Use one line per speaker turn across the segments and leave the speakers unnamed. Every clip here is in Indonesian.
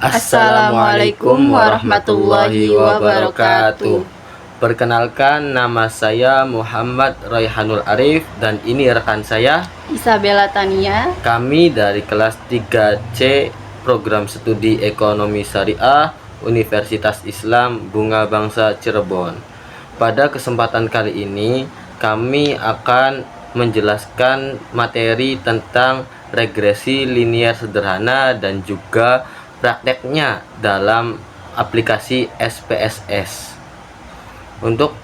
Assalamualaikum warahmatullahi wabarakatuh. Perkenalkan, nama saya Muhammad Raihanul Arif dan ini rekan saya
Isabella Tania.
Kami dari kelas 3C Program Studi Ekonomi Syariah Universitas Islam Bunga Bangsa Cirebon. Pada kesempatan kali ini kami akan menjelaskan materi tentang regresi linier sederhana dan juga prakteknya dalam aplikasi SPSS. Untuk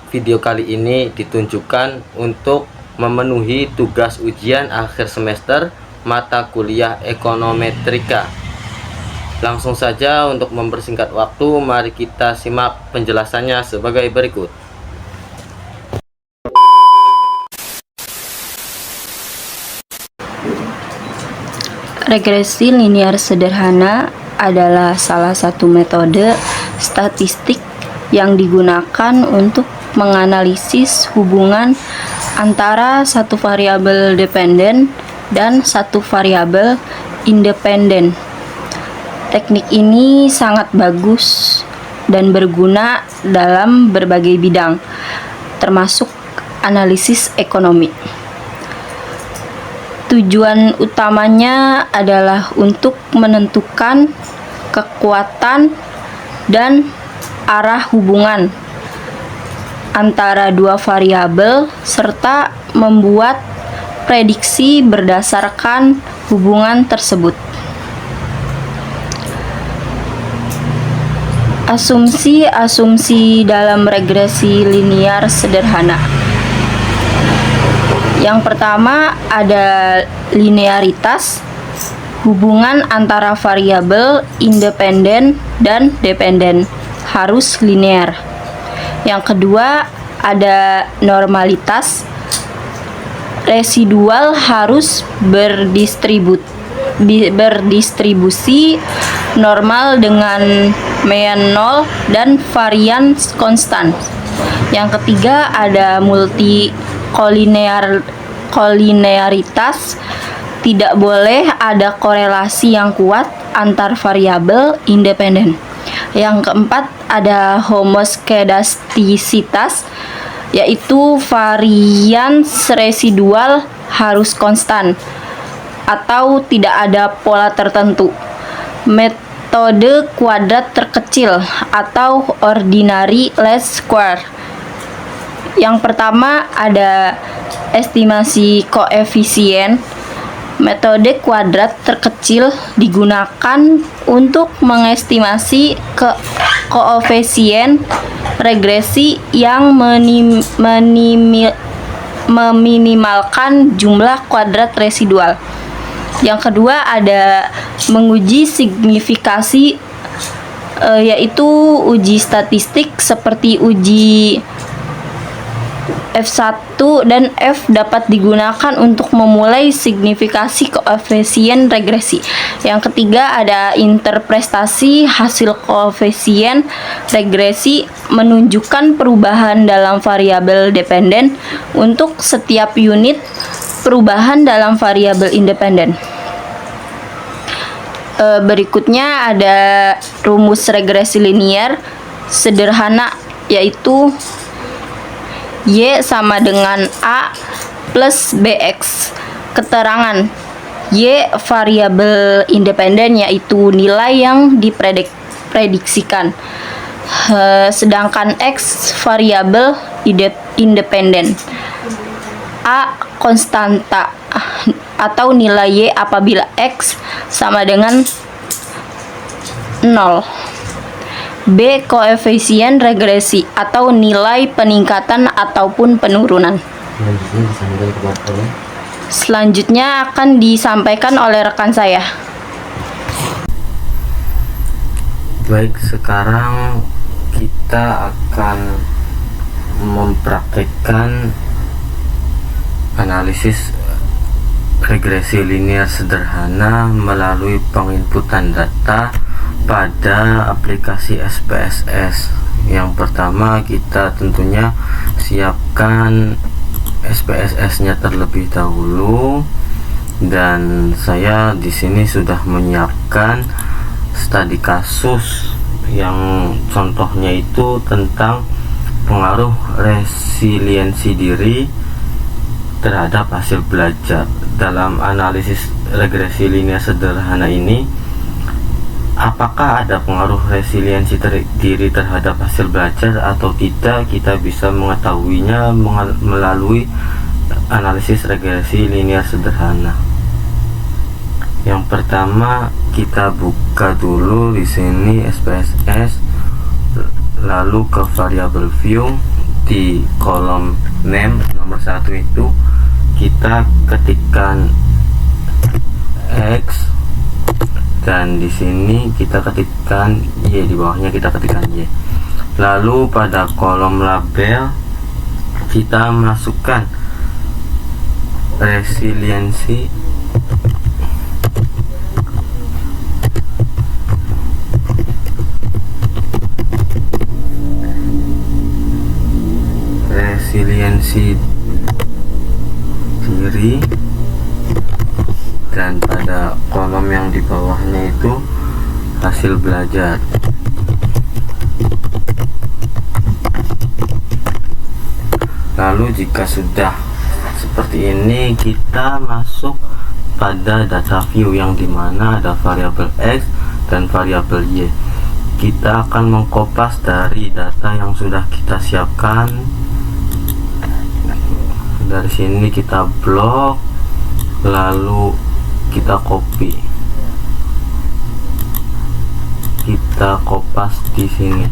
video kali ini ditunjukkan untuk memenuhi tugas ujian akhir semester mata kuliah ekonometrika. Langsung saja untuk mempersingkat waktu, mari kita simak penjelasannya sebagai berikut.
Regresi linier sederhana adalah salah satu metode statistik yang digunakan untuk menganalisis hubungan antara satu variabel dependen dan satu variabel independen. Teknik ini sangat bagus dan berguna dalam berbagai bidang, termasuk analisis ekonomi. Tujuan utamanya adalah untuk menentukan kekuatan dan arah hubungan antara dua variabel serta membuat prediksi berdasarkan hubungan tersebut. Asumsi-asumsi dalam regresi linier sederhana. Yang pertama ada linearitas, hubungan antara variabel independen dan dependen harus linear. Yang kedua ada normalitas, residual harus berdistribusi normal dengan mean 0 dan varian konstan. Yang ketiga ada kolinearitas, tidak boleh ada korelasi yang kuat antar variabel independen. Yang keempat ada homoskedastisitas, yaitu varians residual harus konstan atau tidak ada pola tertentu. Metode kuadrat terkecil atau ordinary least square. Yang pertama ada estimasi koefisien. Metode kuadrat terkecil digunakan untuk mengestimasi koefisien regresi yang meminimalkan jumlah kuadrat residual. Yang kedua ada menguji signifikasi, yaitu uji statistik seperti uji F1 dan F dapat digunakan untuk memulai signifikasi koefisien regresi. Yang ketiga ada interpretasi hasil koefisien regresi menunjukkan perubahan dalam variabel dependen untuk setiap unit perubahan dalam variabel independen. Berikutnya ada rumus regresi linier sederhana, yaitu Y sama dengan A plus BX. Keterangan Y variabel independen, yaitu nilai yang diprediksikan, sedangkan X variabel independen. A konstanta atau nilai Y apabila X sama dengan 0. B koefisien regresi atau nilai peningkatan ataupun penurunan. Selanjutnya akan disampaikan oleh rekan saya.
Baik, sekarang kita akan mempraktikkan analisis regresi linier sederhana melalui penginputan data pada aplikasi SPSS. Yang pertama kita tentunya siapkan SPSS-nya terlebih dahulu, dan saya di sini sudah menyiapkan studi kasus yang contohnya itu tentang pengaruh resiliensi diri terhadap hasil belajar. Dalam analisis regresi linear sederhana ini, apakah ada pengaruh resiliensi diri terhadap hasil belajar atau tidak, kita bisa mengetahuinya melalui analisis regresi linear sederhana. Yang pertama, kita buka dulu di sini SPSS, lalu ke variable view. Di kolom name nomor 1 itu kita ketikkan X, dan di sini kita ketikkan Y, di bawahnya kita ketikkan Y. Lalu pada kolom label kita masukkan resiliensi diri, dan pada kolom yang di bawahnya itu hasil belajar. Lalu jika sudah seperti ini, kita masuk pada data view yang dimana ada variabel X dan variabel Y. Kita akan mengkopas dari data yang sudah kita siapkan. Dari sini kita blok, lalu kita copy, kita kopas di sini.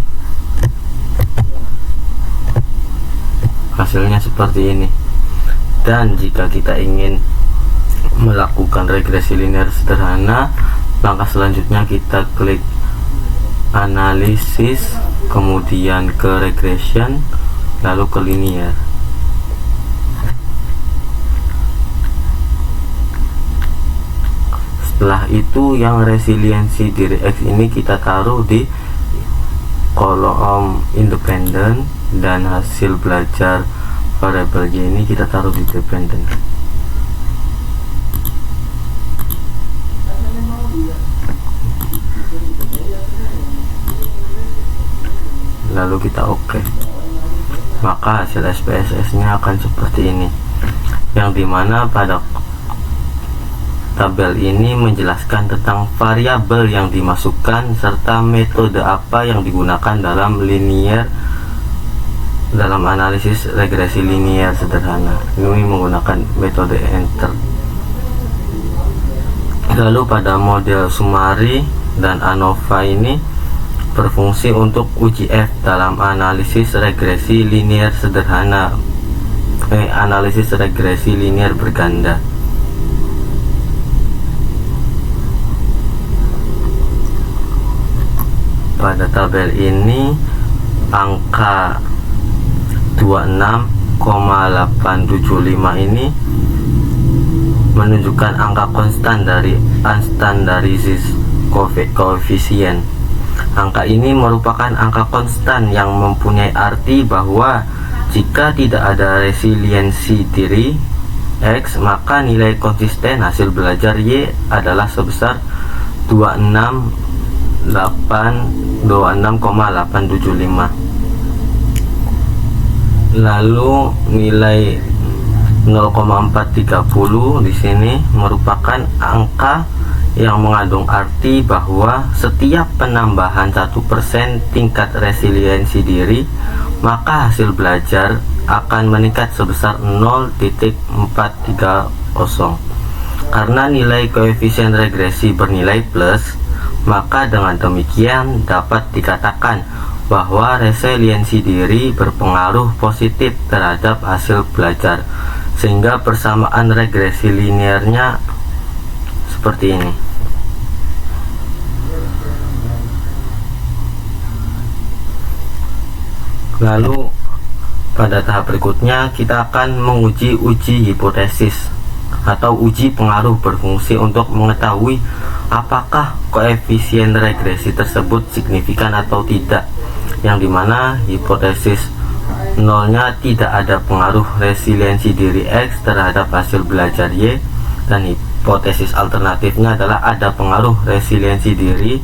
Hasilnya seperti ini. Dan jika kita ingin melakukan regresi linear sederhana, langkah selanjutnya kita klik analisis, kemudian ke regression, lalu ke linear. Setelah itu yang resiliensi diri X ini kita taruh di kolom independen, dan hasil belajar variabel Y ini kita taruh di dependent. Lalu kita oke. Maka hasil SPSS nya akan seperti ini, yang dimana pada tabel ini menjelaskan tentang variabel yang dimasukkan serta metode apa yang digunakan dalam analisis regresi linear sederhana. Ini menggunakan metode enter. Lalu pada model Sumari dan ANOVA ini berfungsi untuk uji F dalam analisis regresi linear sederhana, analisis regresi linear berganda. Pada tabel ini angka 26,875 ini menunjukkan angka konstan dari unstandarized coefficient. Angka ini merupakan angka konstan yang mempunyai arti bahwa jika tidak ada resiliensi diri X, maka nilai konsisten hasil belajar Y adalah sebesar 26,875. Lalu nilai 0,430 di sini merupakan angka yang mengandung arti bahwa setiap penambahan 1% tingkat resiliensi diri, maka hasil belajar akan meningkat sebesar 0,430. Karena nilai koefisien regresi bernilai plus, maka dengan demikian dapat dikatakan bahwa resiliensi diri berpengaruh positif terhadap hasil belajar, sehingga persamaan regresi linearnya seperti ini. Lalu pada tahap berikutnya kita akan menguji uji hipotesis atau uji pengaruh berfungsi untuk mengetahui apakah koefisien regresi tersebut signifikan atau tidak, yang dimana hipotesis nolnya tidak ada pengaruh resiliensi diri X terhadap hasil belajar Y, dan hipotesis alternatifnya adalah ada pengaruh resiliensi diri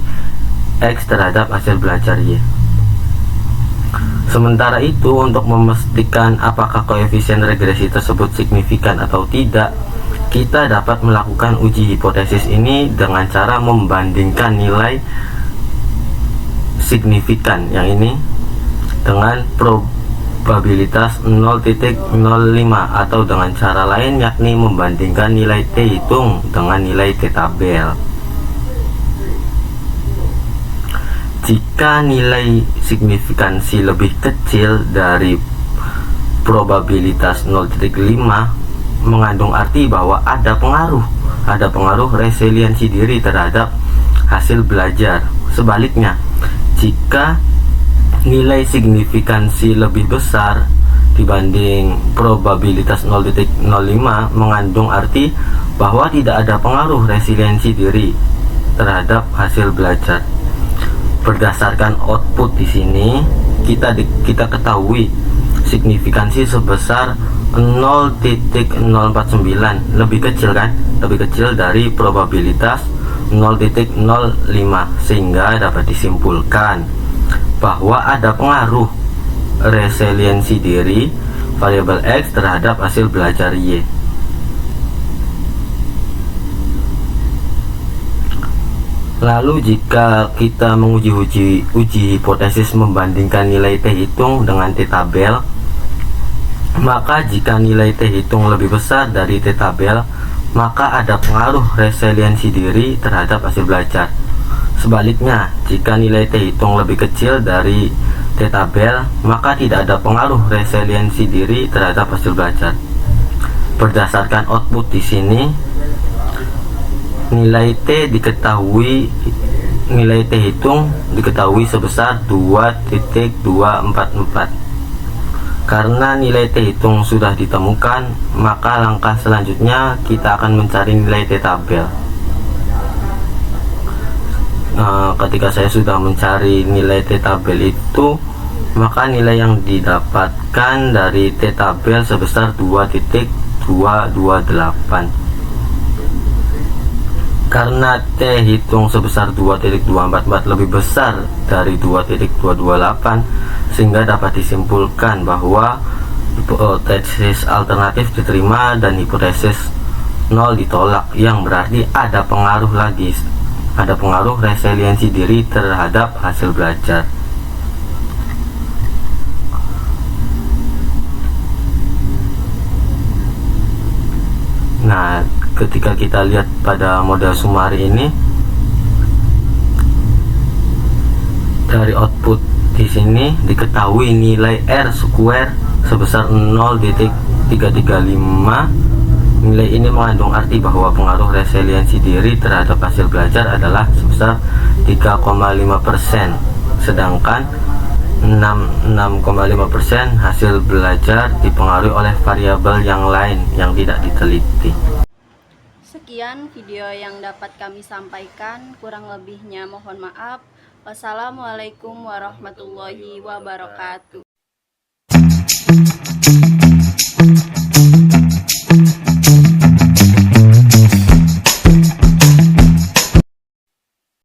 X terhadap hasil belajar Y. Sementara itu, untuk memastikan apakah koefisien regresi tersebut signifikan atau tidak, kita dapat melakukan uji hipotesis ini dengan cara membandingkan nilai signifikan yang ini dengan probabilitas 0,05, atau dengan cara lain yakni membandingkan nilai T hitung dengan nilai T tabel. Jika nilai signifikansi lebih kecil dari probabilitas 0,5, mengandung arti bahwa ada pengaruh resiliensi diri terhadap hasil belajar. Sebaliknya, jika nilai signifikansi lebih besar dibanding probabilitas 0,05, mengandung arti bahwa tidak ada pengaruh resiliensi diri terhadap hasil belajar. Berdasarkan output di sini, kita ketahui signifikansi sebesar 0,049 lebih kecil kan? Lebih kecil dari probabilitas 0,05, sehingga dapat disimpulkan bahwa ada pengaruh resiliensi diri variabel X terhadap hasil belajar Y. Lalu jika kita menguji hipotesis membandingkan nilai T hitung dengan T tabel, maka jika nilai T hitung lebih besar dari T tabel, maka ada pengaruh resiliensi diri terhadap hasil belajar. Sebaliknya, jika nilai T hitung lebih kecil dari T tabel, maka tidak ada pengaruh resiliensi diri terhadap hasil belajar. Berdasarkan output di sini, nilai T hitung diketahui sebesar 2,244. Karena nilai T hitung sudah ditemukan, maka langkah selanjutnya kita akan mencari nilai T tabel. Ketika saya sudah mencari nilai T tabel itu, maka nilai yang didapatkan dari T tabel sebesar 2,228. Karena T hitung sebesar 2,244 lebih besar dari 2,228, sehingga dapat disimpulkan bahwa hipotesis alternatif diterima dan hipotesis 0 ditolak, yang berarti ada pengaruh resiliensi diri terhadap hasil belajar. Nah, ketika kita lihat pada model Sumari ini, dari output di sini diketahui nilai R square sebesar 0,335. Nilai ini mengandung arti bahwa pengaruh resiliensi diri terhadap hasil belajar adalah sebesar 3,5%, sedangkan 6,5% hasil belajar dipengaruhi oleh variabel yang lain yang tidak diteliti.
Sekian video yang dapat kami sampaikan, kurang lebihnya mohon maaf. Wassalamualaikum warahmatullahi wabarakatuh.